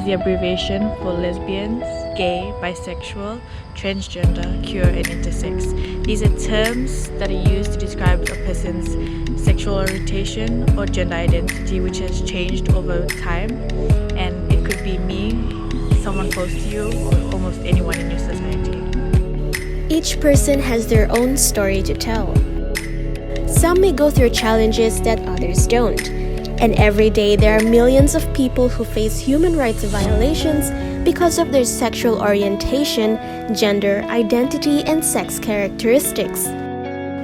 the abbreviation for lesbians, gay, bisexual, transgender, queer, and intersex. These are terms that are used to describe a person's sexual orientation or gender identity, which has changed over time, and it could be me, someone close to you, or almost anyone in your society. Each person has their own story to tell. Some may go through challenges that others don't. And every day there are millions of people who face human rights violations because of their sexual orientation, gender, identity, and sex characteristics.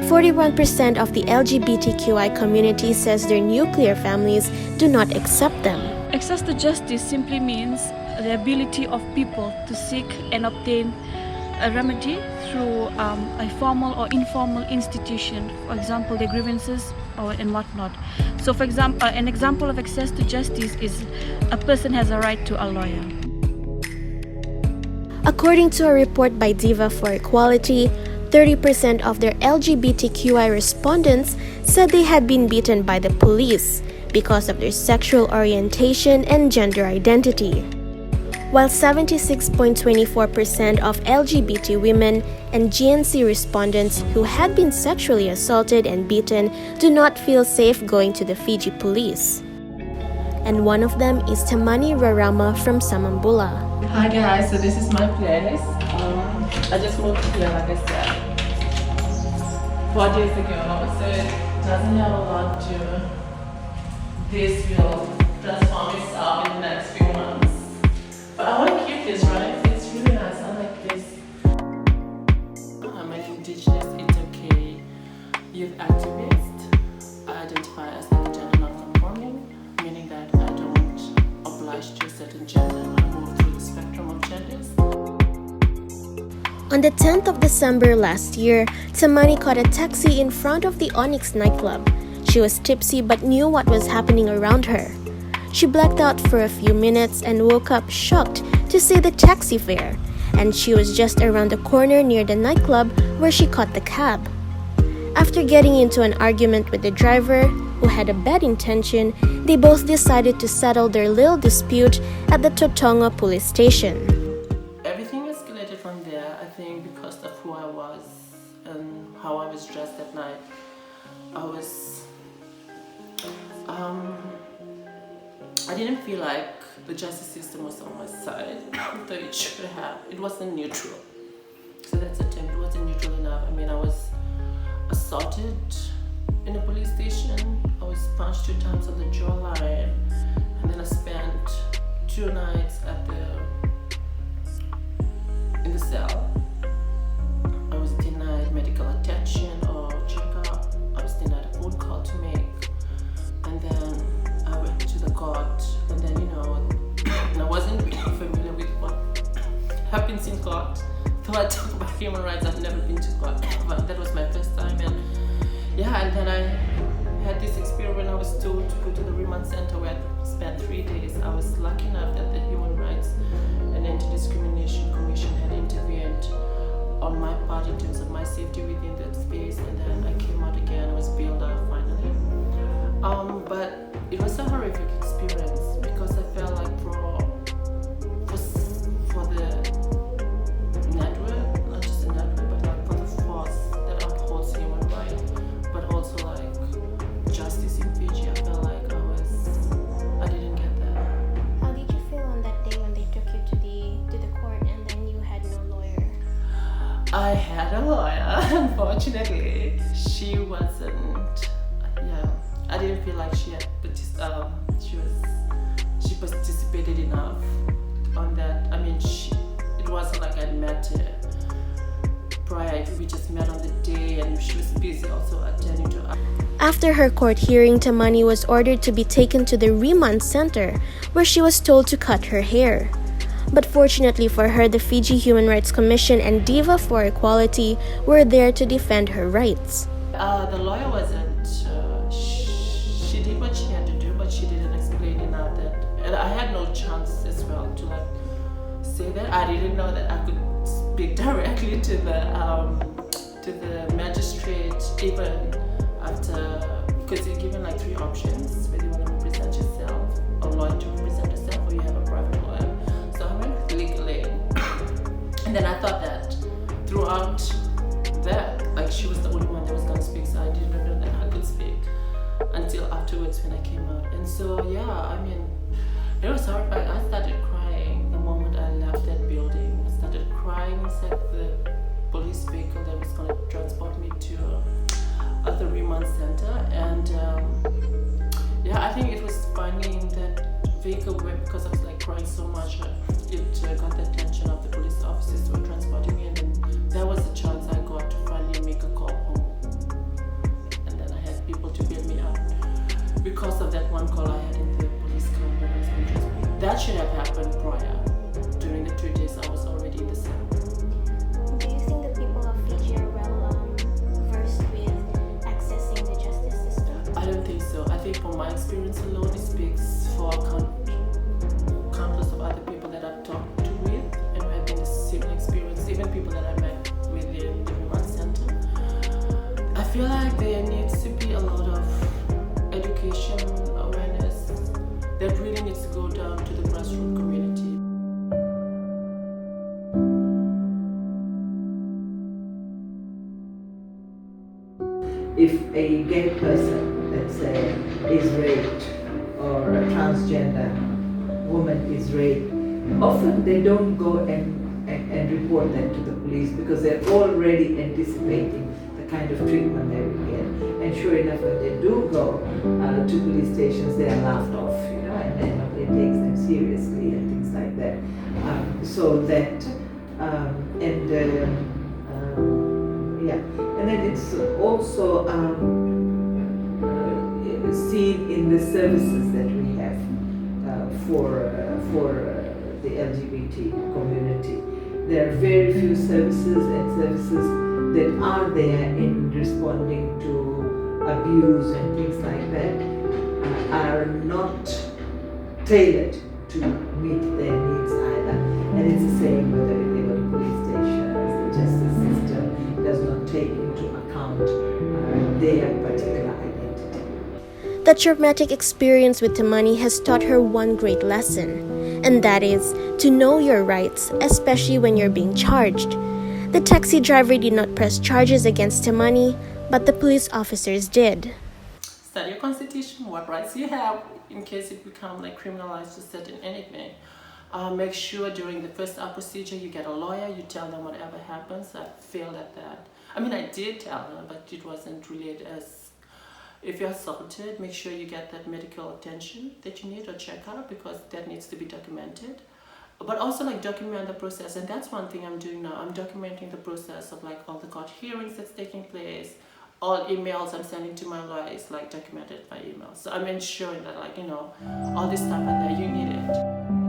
41% of the LGBTQI community says their nuclear families do not accept them. Access to justice simply means the ability of people to seek and obtain a remedy through a formal or informal institution, for example, the grievances and whatnot. So, for example, an example of access to justice is a person has a right to a lawyer. According to a report by Diva for Equality, 30% of their LGBTQI respondents said they had been beaten by the police because of their sexual orientation and gender identity, while 76.24% of LGBT women and GNC respondents who had been sexually assaulted and beaten do not feel safe going to the Fiji police. And one of them is Tamani Rarama from Samambula. Hi guys, so this is my place. I just moved here, like I said, 4 days ago, so it doesn't have a lot to. This will transform itself in the next few months. But I want to keep this, right? It's really nice. I like this. I'm an indigenous, it's okay youth activist. I identify as like a gender non-conforming, meaning that I don't oblige to a certain gender. I move through the spectrum of genders. On the 10th of December last year, Tamani caught a taxi in front of the Onyx nightclub. She was tipsy but knew what was happening around her. She blacked out for a few minutes and woke up shocked to see the taxi fare, and she was just around the corner near the nightclub where she caught the cab. After getting into an argument with the driver, who had a bad intention, they both decided to settle their little dispute at the Totonga police station. Everything escalated from there, I think, because of who I was and how I was dressed that night. I didn't feel like the justice system was on my side, that it should have. It wasn't neutral. So that's the thing, it wasn't neutral enough. I mean, I was assaulted in a police station. I was punched 2 times on the jawline, and then I spent 2 nights in the cell. I was denied medical attention or checkup. I was denied a phone call to make, and then I went to the court, and then and I wasn't really familiar with what happens in court. Though I talk about human rights, I've never been to court, but that was my first time, and then I had this experience when I was told to go to the remand center where I spent 3 days. I was lucky enough that the Human Rights and Anti-Discrimination Commission had intervened on my part in terms of my safety within that space, and then I came out again. I was bailed out finally. But it was a horrific experience because I felt like for the network, not just the network, but like for the force that upholds human rights, but also like justice in Fiji, I felt like I didn't get that. How did you feel on that day when they took you to the court and then you had no lawyer? I had a lawyer, unfortunately. She wasn't. I didn't feel like she participated enough on that. I mean, it wasn't like I'd met her prior. We just met on the day, and she was busy also attending to us. After her court hearing, Tamani was ordered to be taken to the remand center, where she was told to cut her hair. But fortunately for her, the Fiji Human Rights Commission and Diva for Equality were there to defend her rights. The lawyer wasn't. She did what she had to do, but she didn't explain enough and I had no chance as well to say that. I didn't know that I could speak directly to the magistrate even after, because you're given 3 options whether you want to represent yourself, a lawyer to represent yourself, or you have a private lawyer. And then I thought that throughout that, like she was the only one that was gonna speak, so I didn't know that I could speak until afterwards when I came out. And so yeah, I mean, it was horrifying. I started crying the moment I left that building. I started crying inside the police vehicle that was gonna transport me to the remand center. And yeah, I think it was funny in that vehicle where, because I was like crying so much, it got the attention of the police officers who were transporting me, and then that was the chance I got to finally make a call home. And then I had people to bail me out because of that one call I had in the police car when I was being transported. That should have happened prior. During the 2 days I was already in the cell. Do you think the people of Fiji are well versed with accessing the justice system? I don't think so. I think from my experience alone, it speaks for countless of other people that I've talked to with and who have been the same experience, even people that I met within the remand center. I feel like there needs to be a lot of education, awareness that really needs to go down to the grassroots community. If a gay person, let's say, is raped, or a transgender woman is raped, often they don't go and report that to the police because they're already anticipating the kind of treatment they will get. And sure enough, when they do go to police stations, they are laughed off, and then nobody takes them seriously and things like that. And then it's also seen in the services that we have for the LGBT community. There are very few services that are there in responding to abuse and things like that are not tailored to meet their needs either. And it's the same whether they go to police stations, the justice system does not take into account their particular identity. The traumatic experience with Tamani has taught her one great lesson, and that is to know your rights, especially when you're being charged. The taxi driver did not press charges against Tamani, but the police officers did. Study your constitution, what rights you have in case it becomes like criminalized to certain anything. Make sure during the first procedure you get a lawyer, you tell them whatever happens. I failed at that. I mean, I did tell them, but it wasn't related as if you're assaulted, make sure you get that medical attention that you need or checkup because that needs to be documented. But also like document the process, and that's one thing I'm doing now. I'm documenting the process of like all the court hearings that's taking place, all emails I'm sending to my lawyer is like documented by email. So I'm ensuring that all this stuff and that you need it.